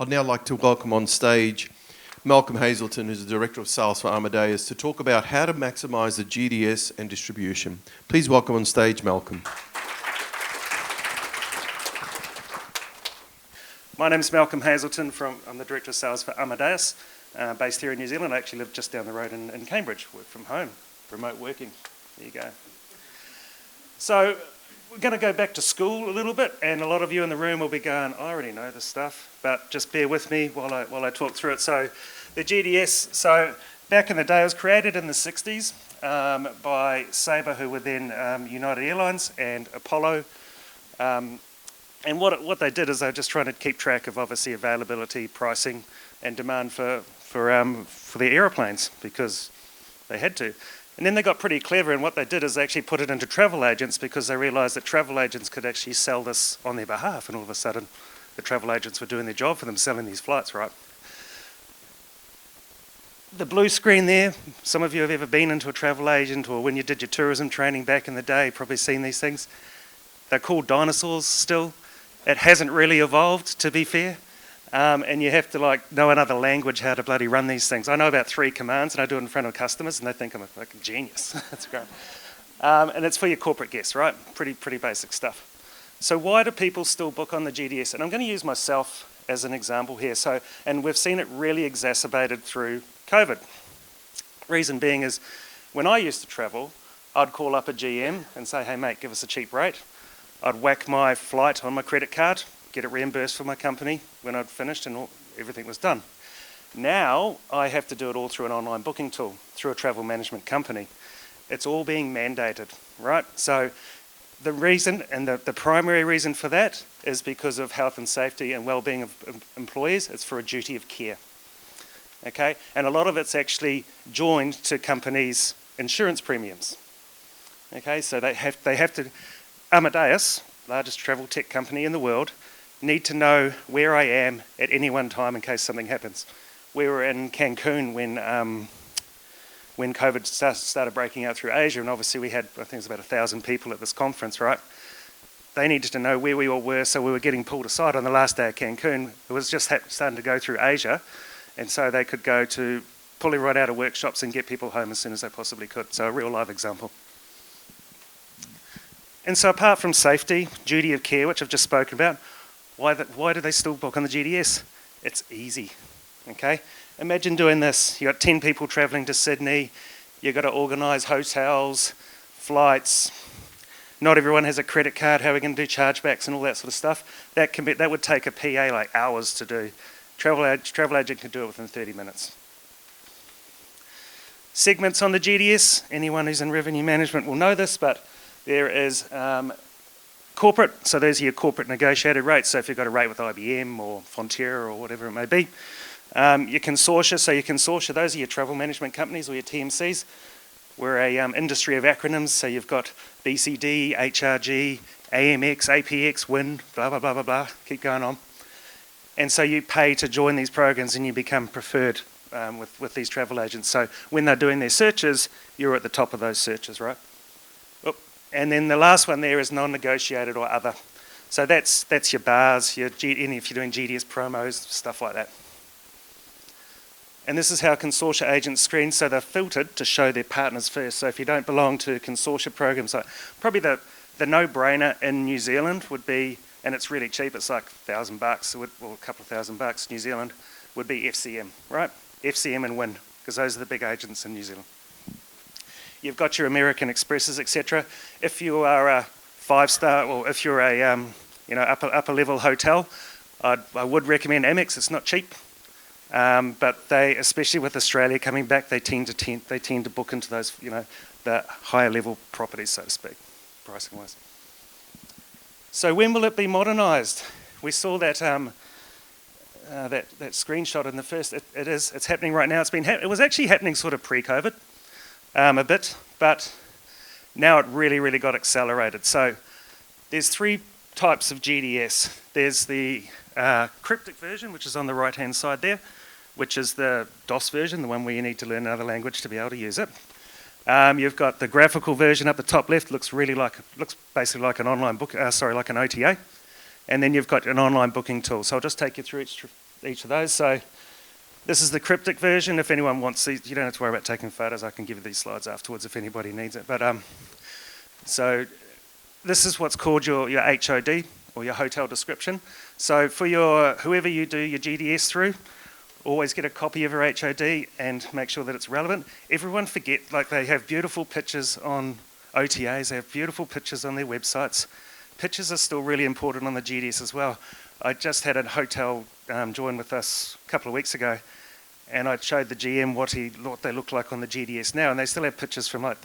I'd now like to welcome on stage Malcolm Hazelton, who's the Director of Sales for Amadeus, to talk about how to maximise the GDS and distribution. Please welcome on stage Malcolm. My name's Malcolm Hazelton. I'm the Director of Sales for Amadeus, based here in New Zealand. I actually live just down the road in Cambridge, work from home, remote working. There you go. So we're going to go back to school a little bit, and a lot of you in the room will be going, I already know this stuff, but just bear with me while I talk through it. So the GDS, so back in the day, it was created in the 60s by Sabre, who were then United Airlines, and Apollo. And what they did is they were just trying to keep track of obviously availability, pricing, and demand for their aeroplanes, because they had to. And then they got pretty clever, and what they did is they actually put it into travel agents, because they realised that travel agents could actually sell this on their behalf, and all of a sudden the travel agents were doing their job for them, selling these flights, right? The blue screen there, some of you have ever been into a travel agent, or when you did your tourism training back in the day, probably seen these things. They're called dinosaurs still. It hasn't really evolved, to be fair. And you have to know another language how to bloody run these things. I know about 3 commands, and I do it in front of customers, and they think I'm a fucking genius. That's great. And it's for your corporate guests, right? Pretty basic stuff. So why do people still book on the GDS? And I'm going to use myself as an example here. And we've seen it really exacerbated through COVID. Reason being is, when I used to travel, I'd call up a GM and say, hey mate, give us a cheap rate. I'd whack my flight on my credit card, get it reimbursed for my company when I'd finished and everything was done. Now I have to do it all through an online booking tool, through a travel management company. It's all being mandated, right? So the reason, and the primary reason for that, is because of health and safety and well-being of employees. It's for a duty of care, okay? And a lot of it's actually joined to companies' insurance premiums, okay? So they have to, Amadeus, largest travel tech company in the world, need to know where I am at any one time in case something happens. We were in Cancun when COVID started breaking out through Asia, and obviously we had, I think it was about 1,000 people at this conference, right? They needed to know where we all were, so we were getting pulled aside on the last day of Cancun. It was just starting to go through Asia, and so they could go to pull everyone out of workshops and get people home as soon as they possibly could. So a real live example. And so apart from safety, duty of care, which I've just spoken about, why do they still book on the GDS? It's easy, okay? Imagine doing this. You've got 10 people travelling to Sydney. You've got to organise hotels, flights. Not everyone has a credit card. How are we going to do chargebacks and all that sort of stuff? That would take a PA like hours to do. Travel agent can do it within 30 minutes. Segments on the GDS. Anyone who's in revenue management will know this, but there is corporate, so those are your corporate negotiated rates. So if you've got a rate with IBM or Fonterra or whatever it may be. Your consortia, so your consortia, those are your travel management companies or your TMCs. We're a industry of acronyms, so you've got BCD, HRG, AMX, APX, WIN, blah, blah, blah, blah, blah, keep going on. And so you pay to join these programs and you become preferred with these travel agents. So when they're doing their searches, you're at the top of those searches, right? And then the last one there is non-negotiated or other. So that's your bars, if you're doing GDS promos, stuff like that. And this is how consortia agents screen. So they're filtered to show their partners first. So if you don't belong to consortia programs, like probably the no-brainer in New Zealand would be, and it's really cheap, it's like $1,000, or a couple of $1,000 New Zealand, would be FCM, right? FCM and WIN, because those are the big agents in New Zealand. You've got your American Expresses, etc. If you are a 5-star, or if you're a upper level hotel, I would recommend Amex. It's not cheap, but they, especially with Australia coming back, they tend to book into those, the higher level properties, so to speak, pricing wise. So when will it be modernised? We saw that that screenshot in the first. It's happening right now. It was actually happening sort of pre-COVID. A bit, but now it really got accelerated. So there's 3 types of GDS. There's the cryptic version, which is on the right-hand side there, which is the DOS version, the one where you need to learn another language to be able to use it. You've got the graphical version up the top left, looks basically like an online book, like an OTA. And then you've got an online booking tool. So I'll just take you through each of those. So this is the cryptic version. If anyone wants these, you don't have to worry about taking photos. I can give you these slides afterwards if anybody needs it. But so this is what's called your HOD, or your hotel description. So for whoever you do your GDS through, always get a copy of your HOD and make sure that it's relevant. Everyone forget, like, they have beautiful pictures on OTAs, they have beautiful pictures on their websites. Pictures are still really important on the GDS as well. I just had a hotel join with us a couple of weeks ago, and I showed the GM what they look like on the GDS now, and they still have pictures from like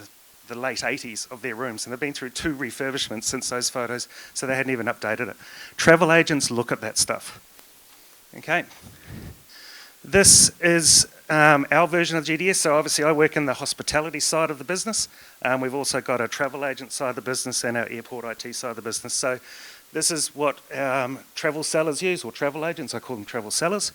the late 80s of their rooms, and they've been through 2 refurbishments since those photos, so they hadn't even updated it. Travel agents look at that stuff. Okay. This is our version of GDS. So obviously I work in the hospitality side of the business. We've also got a travel agent side of the business and our airport IT side of the business. So this is what travel sellers use, or travel agents. I call them travel sellers.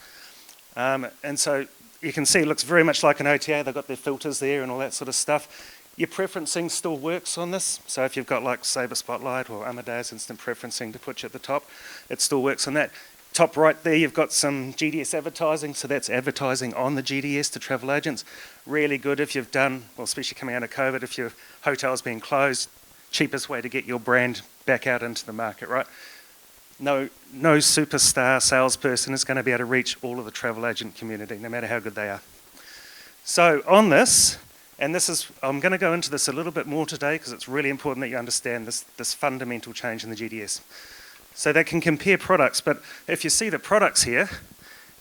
And so you can see it looks very much like an OTA. They've got their filters there and all that sort of stuff. Your preferencing still works on this. So if you've got like Sabre Spotlight or Amadeus Instant Preferencing to put you at the top, it still works on that. Top right there, you've got some GDS advertising, so that's advertising on the GDS to travel agents. Really good if you've done, well, especially coming out of COVID, if your hotel's been closed, cheapest way to get your brand back out into the market, right? No superstar salesperson is going to be able to reach all of the travel agent community, no matter how good they are. So on this, and this is, I'm going to go into this a little bit more today because it's really important that you understand this fundamental change in the GDS. So they can compare products, but if you see the products here,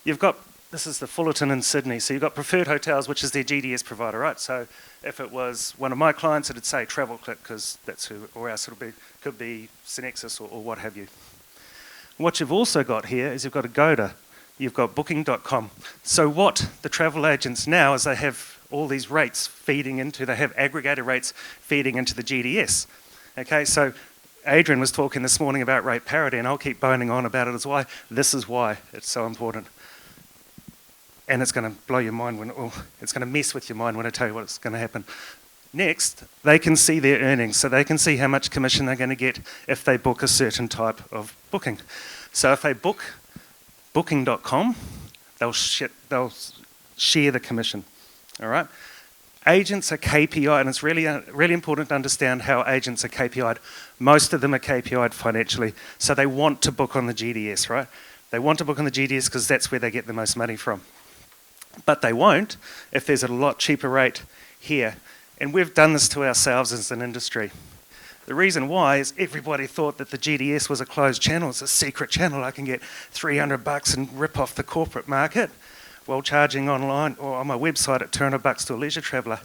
you've got, this is the Fullerton in Sydney, so you've got Preferred Hotels, which is their GDS provider, right? So if it was one of my clients, it'd say Travel Click, because that's who, or else could be Synexis or what have you. What you've also got here is you've got Agoda, you've got Booking.com. So what the travel agents now is they have all these rates feeding into, they have aggregator rates feeding into the GDS. Okay, so Adrian was talking this morning about rate parity, and I'll keep boning on about it as why. This is why it's so important. And it's going to blow your mind it's going to mess with your mind when I tell you what's going to happen. Next, they can see their earnings, so they can see how much commission they're going to get if they book a certain type of booking. So if they book Booking.com, they'll share the commission, all right? Agents are KPI, and it's really important to understand how agents are KPI'd. Most of them are KPI'd financially, so they want to book on the GDS, right? They want to book on the GDS because that's where they get the most money from. But they won't if there's a lot cheaper rate here. And we've done this to ourselves as an industry. The reason why is everybody thought that the GDS was a closed channel. It's a secret channel. I can get $300 and rip off the corporate market while charging online or on my website at $200 to a leisure traveller.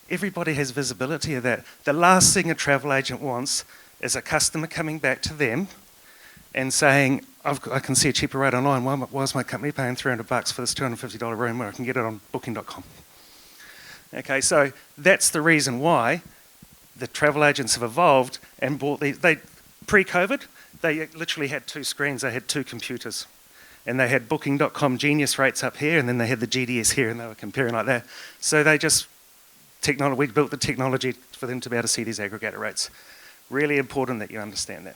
Everybody has visibility of that. The last thing a travel agent wants is a customer coming back to them and saying, I can see a cheaper rate online. Why is my company paying $300 for this $250 room where I can get it on Booking.com? Okay, so that's the reason why the travel agents have evolved and bought these. Pre-COVID, they literally had 2 screens. They had 2 computers. And they had Booking.com Genius rates up here, and then they had the GDS here, and they were comparing like that. So we built the technology for them to be able to see these aggregator rates. Really important that you understand that.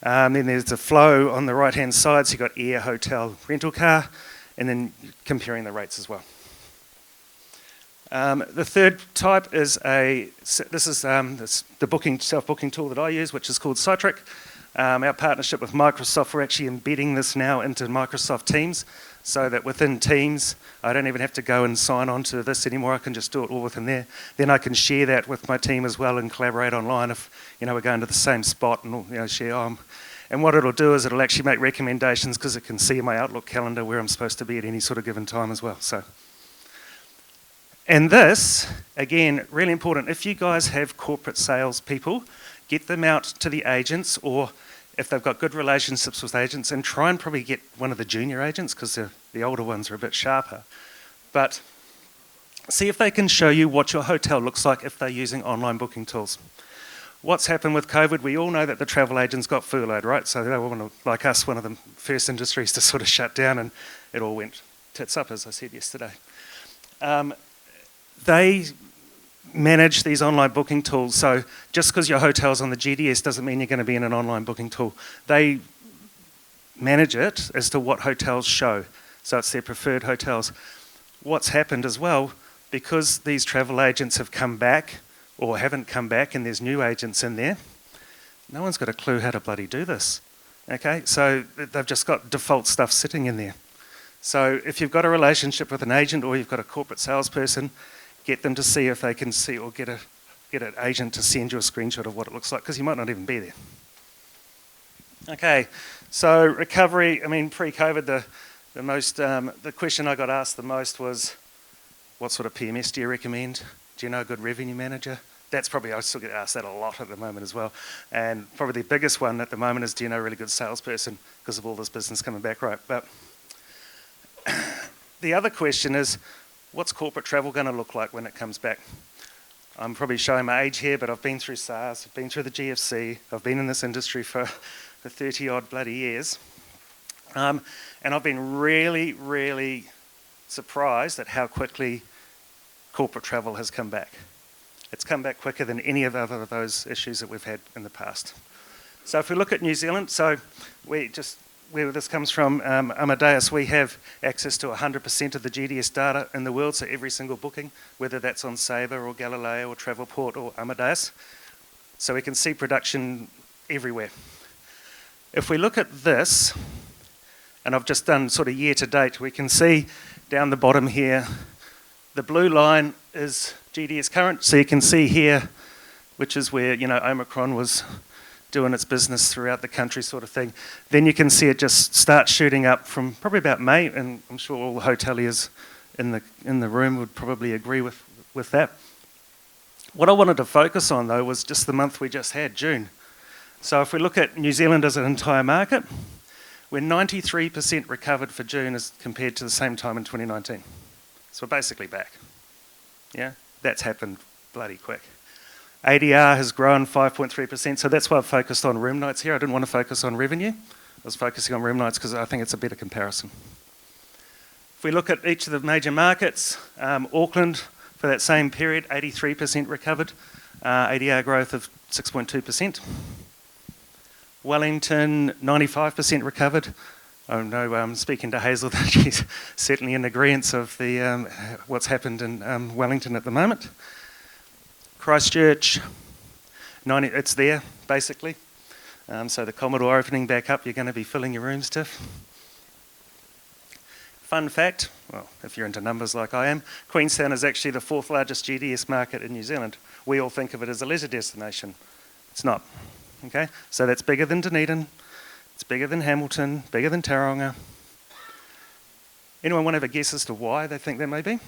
Then there's the flow on the right-hand side, so you've got air, hotel, rental car, and then comparing the rates as well. The third type is the self-booking tool that I use, which is called Citric. Our partnership with Microsoft, we're actually embedding this now into Microsoft Teams, so that within Teams, I don't even have to go and sign on to this anymore. I can just do it all within there. Then I can share that with my team as well and collaborate online if we're going to the same spot and share. And what it'll do is it'll actually make recommendations because it can see in my Outlook calendar where I'm supposed to be at any sort of given time as well. And this, again, really important. If you guys have corporate sales people, get them out to the agents, or if they've got good relationships with agents, and try and probably get one of the junior agents because the older ones are a bit sharper. But see if they can show you what your hotel looks like if they're using online booking tools. What's happened with COVID, we all know that the travel agents got furloughed, right? So they were, like us, one of the first industries to sort of shut down, and it all went tits up, as I said yesterday. They manage these online booking tools. So just because your hotel's on the GDS doesn't mean you're going to be in an online booking tool. They manage it as to what hotels show. So it's their preferred hotels. What's happened as well, because these travel agents have come back or haven't come back and there's new agents in there, no one's got a clue how to bloody do this. Okay, so they've just got default stuff sitting in there. So if you've got a relationship with an agent or you've got a corporate salesperson, get them to see if they can see, or get an agent to send you a screenshot of what it looks like, because you might not even be there. Okay, so recovery, I mean, pre-COVID, the question I got asked the most was, what sort of PMS do you recommend? Do you know a good revenue manager? That's probably, I still get asked that a lot at the moment as well. And probably the biggest one at the moment is, do you know a really good salesperson, because of all this business coming back, right? But the other question is, what's corporate travel going to look like when it comes back? I'm probably showing my age here, but I've been through SARS, I've been through the GFC, I've been in this industry for 30 odd bloody years. And I've been really, really surprised at how quickly corporate travel has come back. It's come back quicker than any of those issues that we've had in the past. So if we look at New Zealand, so where this comes from, Amadeus, we have access to 100% of the GDS data in the world, so every single booking, whether that's on Sabre or Galileo or Travelport or Amadeus. So we can see production everywhere. If we look at this, and I've just done sort of year to date, we can see down the bottom here, the blue line is GDS current. So you can see here, which is where, Omicron was doing its business throughout the country sort of thing. Then you can see it just start shooting up from probably about May, and I'm sure all the hoteliers in the room would probably agree with that. What I wanted to focus on, though, was just the month we just had, June. So if we look at New Zealand as an entire market, we're 93% recovered for June as compared to the same time in 2019. So we're basically back. Yeah, that's happened bloody quick. ADR has grown 5.3%, so that's why I've focused on room nights here. I didn't want to focus on revenue. I was focusing on room nights because I think it's a better comparison. If we look at each of the major markets, Auckland, for that same period, 83% recovered, ADR growth of 6.2%. Wellington, 95% recovered. I know, I'm speaking to Hazel, that she's certainly in agreement of the what's happened in Wellington at the moment. Christchurch, it's there, basically. So the Commodore opening back up, you're going to be filling your rooms, Tiff. Fun fact, well, if you're into numbers like I am, Queenstown is actually the 4th largest GDS market in New Zealand. We all think of it as a leisure destination. It's not. Okay, so that's bigger than Dunedin, it's bigger than Hamilton, bigger than Tauranga. Anyone want to have a guess as to why they think that may be?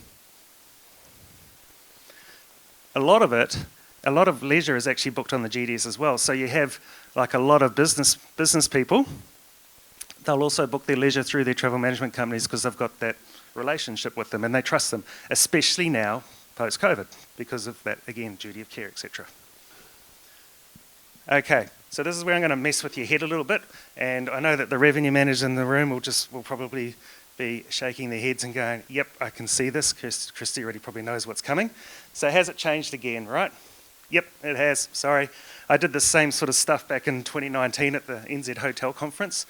A lot of leisure is actually booked on the GDS as well. So you have like a lot of business people, they'll also book their leisure through their travel management companies because they've got that relationship with them and they trust them, especially now post-COVID because of that, again, duty of care, etc. Okay, so this is where I'm going to mess with your head a little bit, and I know that the revenue managers in the room will probably be shaking their heads and going, yep, I can see this. Christy already probably knows what's coming. So has it changed again, right? Yep, it has. Sorry. I did the same sort of stuff back in 2019 at the NZ Hotel Conference,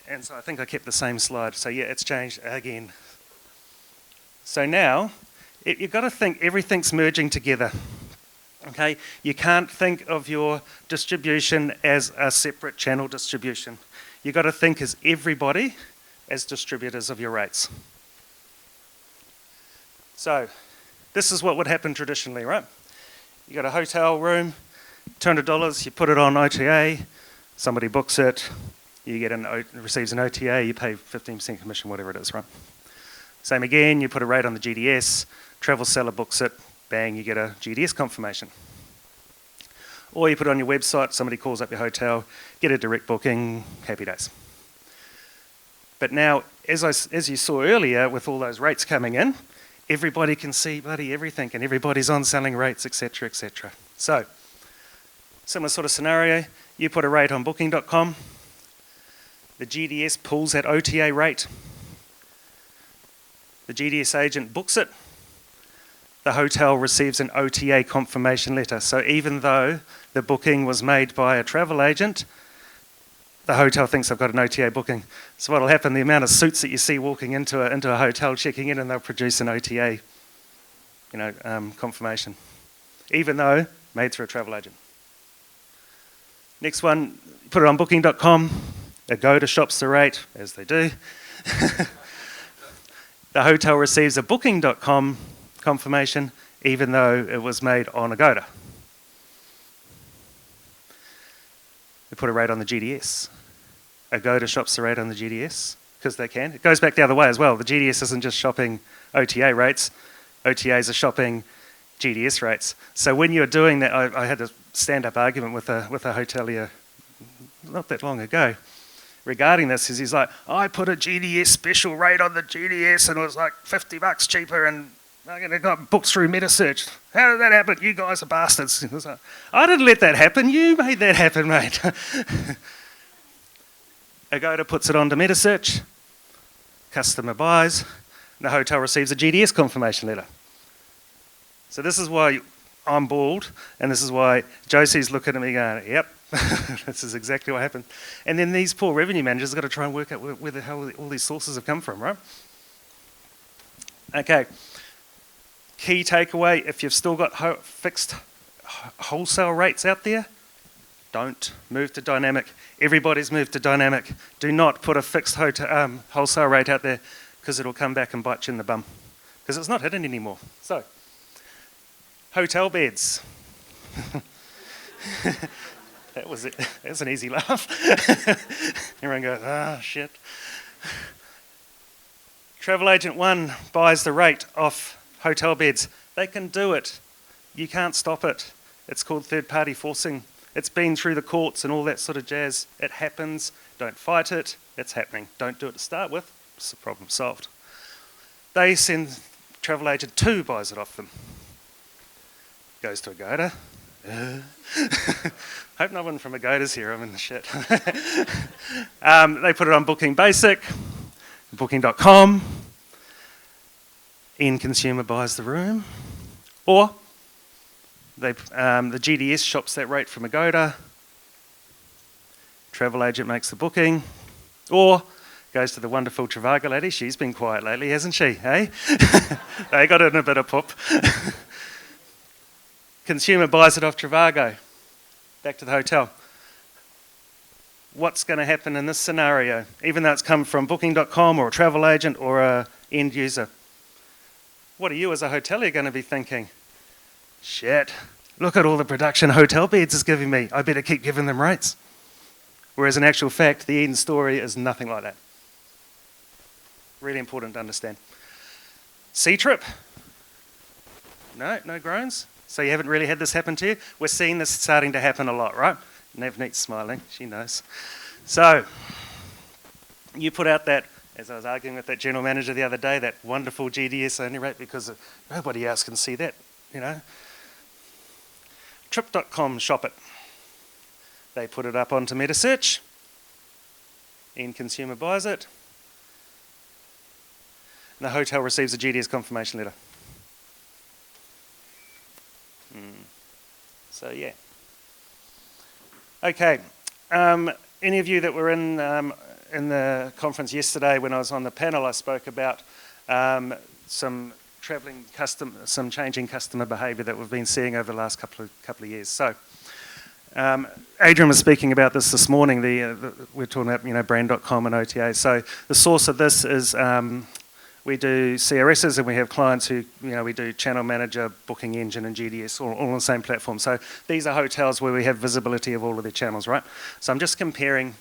and so I think I kept the same slide. So yeah, it's changed again. So now, you've got to think everything's merging together. Okay, you can't think of your distribution as a separate channel distribution. You've got to think as everybody as distributors of your rates. So, this is what would happen traditionally, right? You got a hotel room, $200, you put it on OTA, somebody books it, you receives an OTA, you pay 15% commission, whatever it is, right? Same again, you put a rate on the GDS, travel seller books it, bang, you get a GDS confirmation. Or you put it on your website, somebody calls up your hotel, get a direct booking, happy days. But now, as you saw earlier, with all those rates coming in, everybody can see bloody everything, and everybody's on selling rates, etc., etc. So, similar sort of scenario, you put a rate on booking.com, the GDS pulls that OTA rate, the GDS agent books it, the hotel receives an OTA confirmation letter. So even though the booking was made by a travel agent, the hotel thinks I've got an OTA booking. So what'll happen, the amount of suits that you see walking into a hotel checking in, and they'll produce an OTA, confirmation, even though made through a travel agent. Next one, put it on booking.com. Agoda shops the rate, as they do. The hotel receives a booking.com confirmation, even though it was made on Agoda. They put a rate on the GDS. Agoda shops the rate on the GDS, because they can. It goes back the other way as well. The GDS isn't just shopping OTA rates. OTAs are shopping GDS rates. So when you're doing that, I had a stand-up argument with a hotelier not that long ago regarding this. Is he's like, I put a GDS special rate on the GDS and it was like $50 cheaper, and I got booked through MetaSearch. How did that happen? You guys are bastards. I was like, I didn't let that happen. You made that happen, mate. Agoda puts it onto MetaSearch. Customer buys. The hotel receives a GDS confirmation letter. So this is why I'm bald, and this is why Josie's looking at me going, yep, this is exactly what happened. And then these poor revenue managers have got to try and work out where the hell all these sources have come from, right? Okay. Key takeaway, if you've still got fixed wholesale rates out there, don't move to dynamic. Everybody's moved to dynamic. Do not put a fixed wholesale rate out there, because it'll come back and bite you in the bum, because it's not hidden anymore. So, hotel beds. That was it. That was an easy laugh. Everyone goes, ah, shit. Travel agent 1 buys the rate off hotel beds. They can do it. You can't stop it. It's called third-party forcing. It's been through the courts and all that sort of jazz. It happens. Don't fight it. It's happening. Don't do it to start with. It's the problem solved. They send travel agent 2 buys it off them. Goes to Agoda. Hope no one from Agoda's here. I'm in the shit. They put it on Booking Basic, booking.com. End consumer buys the room. Or the GDS shops that rate from Agoda. Travel agent makes the booking. Or goes to the wonderful Trivago lady. She's been quiet lately, hasn't she? Hey? They got in a bit of poop. Consumer buys it off Trivago. Back to the hotel. What's going to happen in this scenario? Even though it's come from booking.com or a travel agent or an end user. What are you as a hotelier going to be thinking? Shit, look at all the production hotel beds is giving me. I better keep giving them rates. Whereas in actual fact, the end story is nothing like that. Really important to understand. Sea trip? No groans? So you haven't really had this happen to you? We're seeing this starting to happen a lot, right? Navneet's smiling, she knows. So, you put out that, as I was arguing with that general manager the other day, that wonderful GDS only rate, because nobody else can see that, Trip.com shop it. They put it up onto MetaSearch. End consumer buys it. And the hotel receives a GDS confirmation letter. So yeah. Okay. Any of you that were in the conference yesterday when I was on the panel, I spoke about some changing customer behaviour that we've been seeing over the last couple of years. So, Adrian was speaking about this morning. We're talking about brand.com and OTA. So the source of this is we do CRSs, and we have clients who we do Channel Manager, Booking Engine, and GDS all on the same platform. So these are hotels where we have visibility of all of their channels, right? So I'm just comparing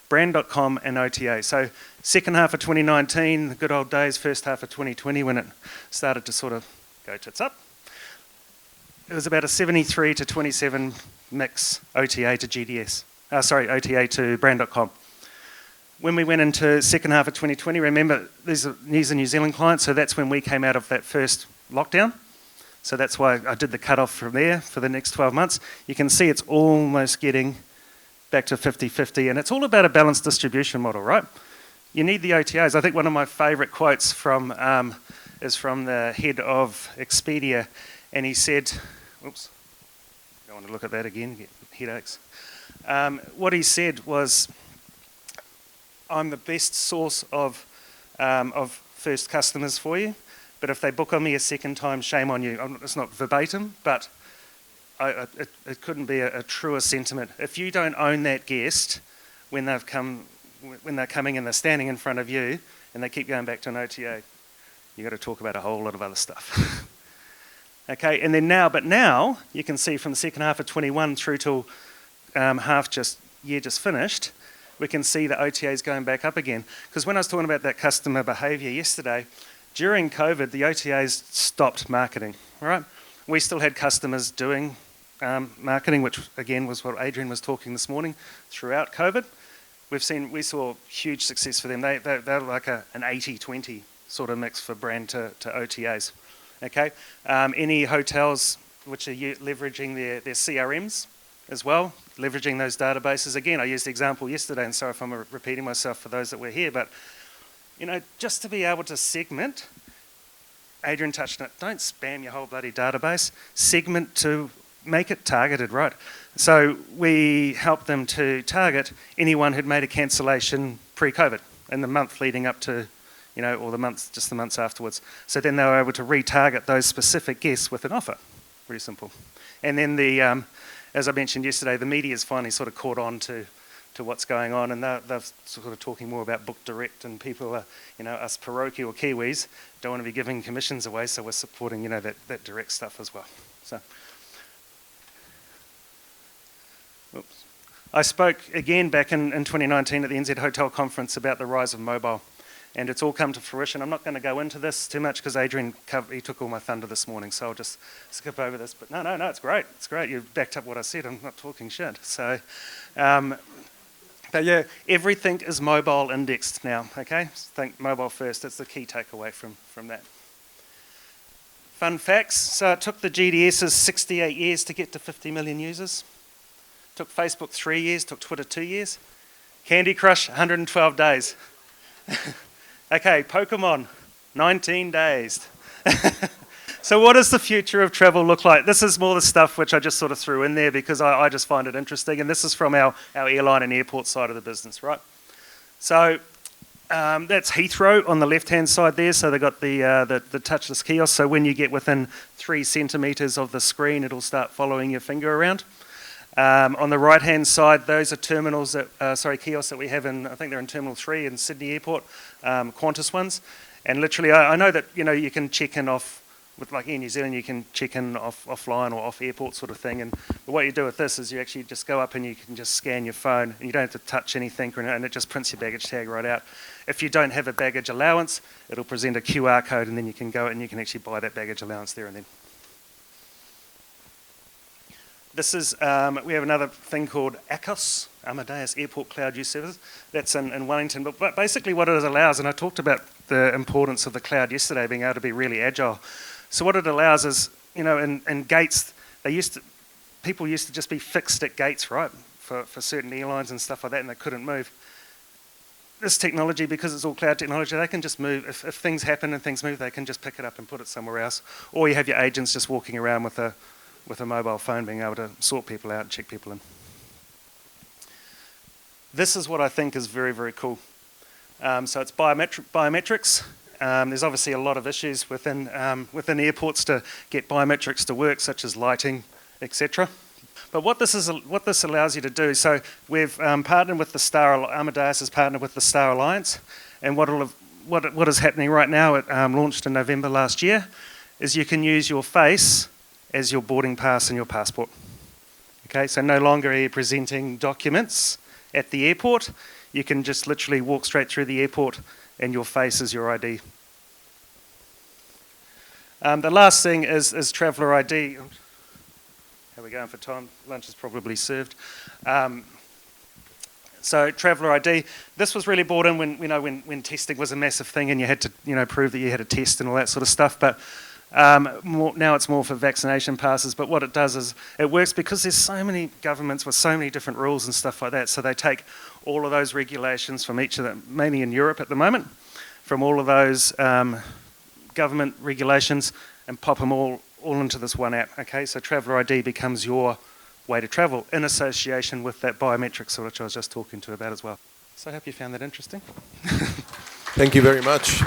brand.com and OTA. So second half of 2019, the good old days, first half of 2020 when it started to sort of go tits up. It was about a 73 to 27 mix OTA to GDS. OTA to brand.com. When we went into second half of 2020, remember these are New Zealand clients, so that's when we came out of that first lockdown. So that's why I did the cut-off from there for the next 12 months. You can see it's almost getting back to 50-50, and it's all about a balanced distribution model, right? You need the OTAs. I think one of my favourite quotes is from the head of Expedia, and he said, oops, don't want to look at that again, get headaches. What he said was, I'm the best source of first customers for you, but if they book on me a second time, shame on you. It's not verbatim, but it couldn't be a truer sentiment. If you don't own that guest when they're coming and they're standing in front of you and they keep going back to an OTA, you've got to talk about a whole lot of other stuff. Okay, and then now you can see from the second half of 21 through till year just finished, we can see the OTAs going back up again. Because when I was talking about that customer behaviour yesterday, during COVID, the OTAs stopped marketing, right? We still had customers doing marketing, which again was what Adrian was talking this morning throughout COVID. We saw huge success for them. They're like an 80-20 sort of mix for brand to OTAs. Okay, any hotels which are leveraging their CRMs as well, leveraging those databases. Again, I used the example yesterday, and sorry if I'm repeating myself for those that were here, but just to be able to segment, Adrian touched on it, don't spam your whole bloody database, segment to make it targeted, right? So we helped them to target anyone who'd made a cancellation pre-COVID in the month leading up to, or the months afterwards. So then they were able to retarget those specific guests with an offer. Pretty simple. And then as I mentioned yesterday, the media's finally sort of caught on to what's going on, and they're sort of talking more about book direct, and people are, us parochial Kiwis don't want to be giving commissions away, so we're supporting, that direct stuff as well. So, oops. I spoke again back in 2019 at the NZ Hotel Conference about the rise of mobile, and it's all come to fruition. I'm not going to go into this too much because Adrian he took all my thunder this morning, so I'll just skip over this. But no, it's great. It's great. You've backed up what I said. I'm not talking shit. So, but yeah, everything is mobile indexed now, okay? Think mobile first. That's the key takeaway from that. Fun facts. So it took the GDSs 68 years to get to 50 million users. Took Facebook 3 years, took Twitter 2 years. Candy Crush, 112 days. Okay, Pokemon, 19 days. So what does the future of travel look like? This is more the stuff which I just sort of threw in there because I just find it interesting, and this is from our airline and airport side of the business, right? So that's Heathrow on the left-hand side there. So they've got the touchless kiosk. So when you get within 3 centimetres of the screen, it'll start following your finger around. On the right-hand side, those are terminals kiosks that we have in, I think they're in Terminal 3 in Sydney Airport, Qantas ones. And literally, I know that, you can check in off, with like Air New Zealand, you can check in offline or off airport sort of thing. And what you do with this is you actually just go up and you can just scan your phone, and you don't have to touch anything, and it just prints your baggage tag right out. If you don't have a baggage allowance, it'll present a QR code, and then you can go and you can actually buy that baggage allowance there and then. This is, we have another thing called ACOS, Amadeus Airport Cloud Use Services. That's in Wellington. But basically what it allows, and I talked about the importance of the cloud yesterday, being able to be really agile. So what it allows is, in gates, people used to just be fixed at gates, right, for certain airlines and stuff like that, and they couldn't move. This technology, because it's all cloud technology, they can just move. If things happen and things move, they can just pick it up and put it somewhere else. Or you have your agents just walking around with a mobile phone, being able to sort people out and check people in. This is what I think is very, very cool. So it's biometrics. There's obviously a lot of issues within airports to get biometrics to work, such as lighting, etc. But what this allows you to do, so we've partnered with Amadeus has partnered with the Star Alliance, and what is happening right now, it launched in November last year, is you can use your face as your boarding pass and your passport. Okay, so no longer are you presenting documents at the airport. You can just literally walk straight through the airport and your face is your ID. The last thing is traveller ID. How are we going for time? Lunch is probably served. So traveller ID, this was really brought in when testing was a massive thing and you had to prove that you had a test and all that sort of stuff. But now it's more for vaccination passes, but what it does is it works because there's so many governments with so many different rules and stuff like that, so they take all of those regulations from each of them, mainly in Europe at the moment, from all of those government regulations and pop them all into this one app, okay? So Traveller ID becomes your way to travel in association with that biometrics which I was just talking to about as well. So I hope you found that interesting. Thank you very much.